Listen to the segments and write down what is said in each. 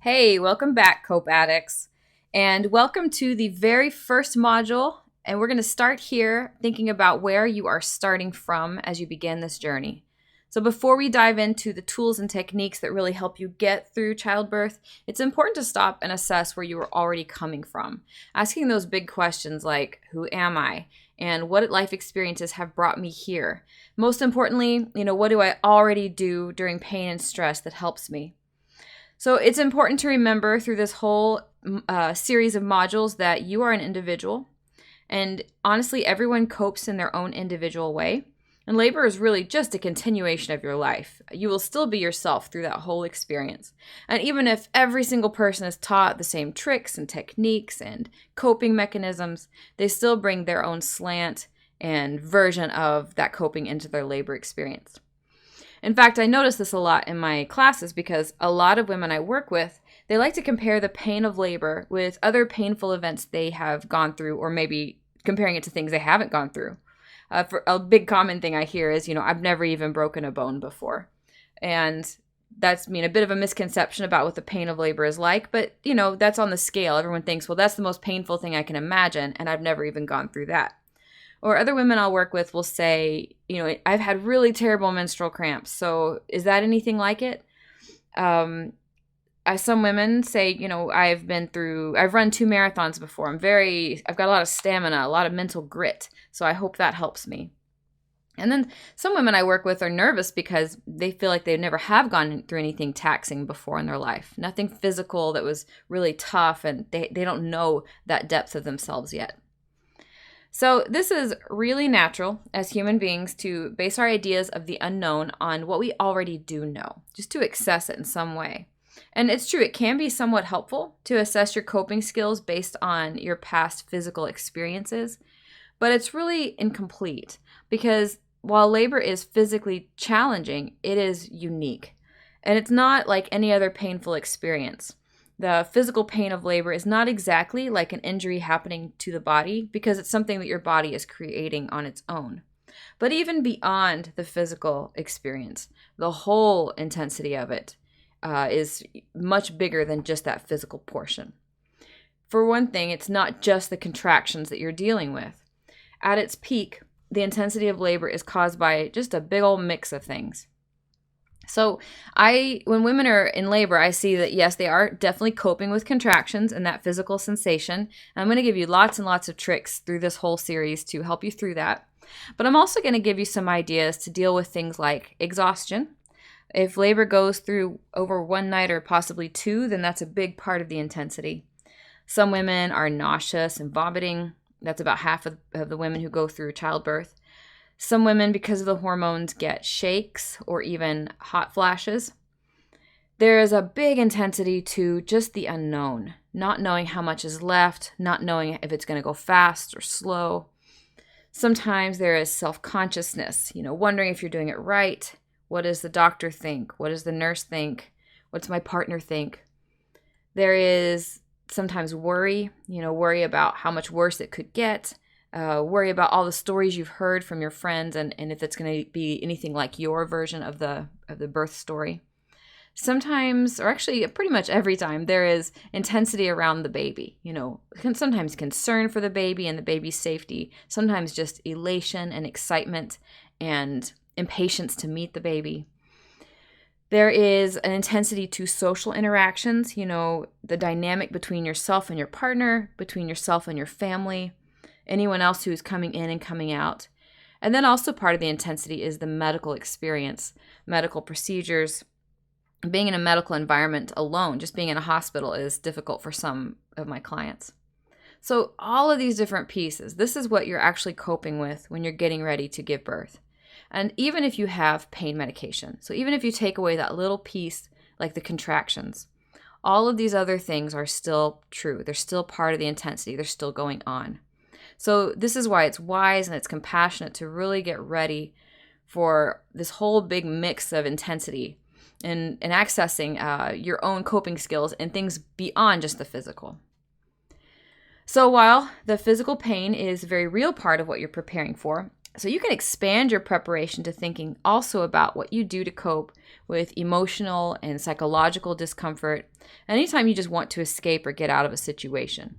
Hey, welcome back, Cope Addicts, and welcome to the very first module. And we're going to start here thinking about where you are starting from as you begin this journey. So, before we dive into the tools and techniques that really help you get through childbirth, it's important to stop and assess where you are already coming from. Asking those big questions like, who am I? And what life experiences have brought me here? Most importantly, what do I already do during pain and stress that helps me? So it's important to remember through this whole series of modules that you are an individual. And honestly, everyone copes in their own individual way. And labor is really just a continuation of your life. You will still be yourself through that whole experience. And even if every single person is taught the same tricks and techniques and coping mechanisms, they still bring their own slant and version of that coping into their labor experience. In fact, I notice this a lot in my classes because a lot of women I work with, they like to compare the pain of labor with other painful events they have gone through, or maybe comparing it to things they haven't gone through. For a big common thing I hear is, I've never even broken a bone before. And that's a bit of a misconception about what the pain of labor is like, but that's on the scale. Everyone thinks, well, that's the most painful thing I can imagine, and I've never even gone through that. Or other women I'll work with will say, I've had really terrible menstrual cramps. So is that anything like it? Some women say, I've run 2 marathons before. I've got a lot of stamina, a lot of mental grit. So I hope that helps me. And then some women I work with are nervous because they feel like they never have gone through anything taxing before in their life. Nothing physical that was really tough, and they don't know that depth of themselves yet. So this is really natural as human beings to base our ideas of the unknown on what we already do know, just to access it in some way. And it's true, it can be somewhat helpful to assess your coping skills based on your past physical experiences, but it's really incomplete because while labor is physically challenging, it is unique. And it's not like any other painful experience. The physical pain of labor is not exactly like an injury happening to the body because it's something that your body is creating on its own. But even beyond the physical experience, the whole intensity of it is much bigger than just that physical portion. For one thing, it's not just the contractions that you're dealing with. At its peak, the intensity of labor is caused by just a big old mix of things. So when women are in labor, I see that, yes, they are definitely coping with contractions and that physical sensation. And I'm going to give you lots and lots of tricks through this whole series to help you through that. But I'm also going to give you some ideas to deal with things like exhaustion. If labor goes through over one night or possibly 2, then that's a big part of the intensity. Some women are nauseous and vomiting. That's about half of the women who go through childbirth. Some women, because of the hormones, get shakes or even hot flashes. There is a big intensity to just the unknown, not knowing how much is left, not knowing if it's going to go fast or slow. Sometimes there is self-consciousness, wondering if you're doing it right. What does the doctor think? What does the nurse think? What's my partner think? There is sometimes worry, worry about how much worse it could get. Worry about all the stories you've heard from your friends and if it's going to be anything like your version of the birth story. Sometimes, or actually pretty much every time, there is intensity around the baby. Sometimes concern for the baby and the baby's safety. Sometimes just elation and excitement and impatience to meet the baby. There is an intensity to social interactions, the dynamic between yourself and your partner, between yourself and your family, anyone else who's coming in and coming out. And then also part of the intensity is the medical experience, medical procedures. Being in a medical environment alone, just being in a hospital, is difficult for some of my clients. So all of these different pieces, this is what you're actually coping with when you're getting ready to give birth. And even if you have pain medication, so even if you take away that little piece like the contractions, all of these other things are still true. They're still part of the intensity. They're still going on. So this is why it's wise and it's compassionate to really get ready for this whole big mix of intensity and accessing your own coping skills and things beyond just the physical. So while the physical pain is a very real part of what you're preparing for, So you can expand your preparation to thinking also about what you do to cope with emotional and psychological discomfort anytime you just want to escape or get out of a situation.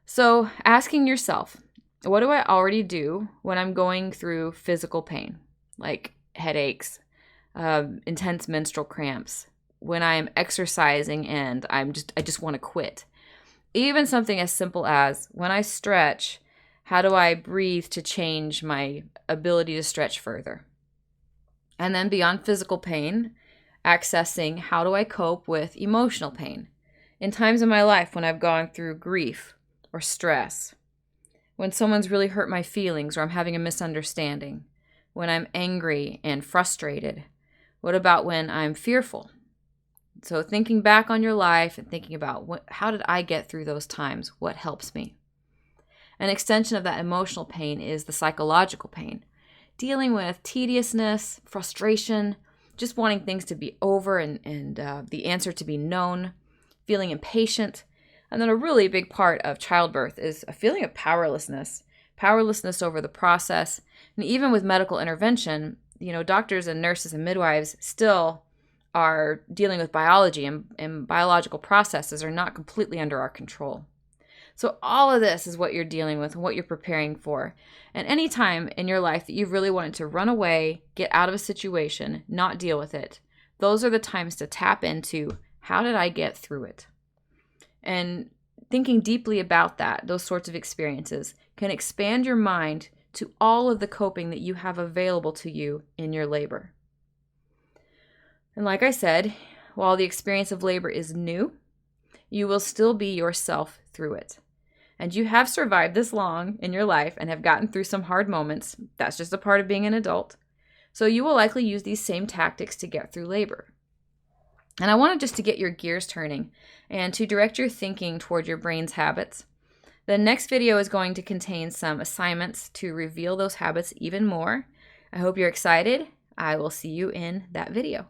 So asking yourself, what do I already do when I'm going through physical pain, like headaches, intense menstrual cramps, when I'm exercising and I just want to quit? Even something as simple as when I stretch, how do I breathe to change my ability to stretch further? And then beyond physical pain, accessing how do I cope with emotional pain in times in my life when I've gone through grief or stress, when someone's really hurt my feelings or I'm having a misunderstanding, when I'm angry and frustrated. What about when I'm fearful? So thinking back on your life and thinking about how did I get through those times? What helps me? An extension of that emotional pain is the psychological pain, dealing with tediousness, frustration, just wanting things to be over and the answer to be known, feeling impatient. And then a really big part of childbirth is a feeling of powerlessness over the process. And even with medical intervention, doctors and nurses and midwives still are dealing with biology, and biological processes are not completely under our control. So all of this is what you're dealing with and what you're preparing for. And any time in your life that you've really wanted to run away, get out of a situation, not deal with it, those are the times to tap into, how did I get through it? And thinking deeply about that, those sorts of experiences, can expand your mind to all of the coping that you have available to you in your labor. And like I said, while the experience of labor is new, you will still be yourself through it. And you have survived this long in your life and have gotten through some hard moments. That's just a part of being an adult. So you will likely use these same tactics to get through labor. And I wanted just to get your gears turning and to direct your thinking toward your brain's habits. The next video is going to contain some assignments to reveal those habits even more. I hope you're excited. I will see you in that video.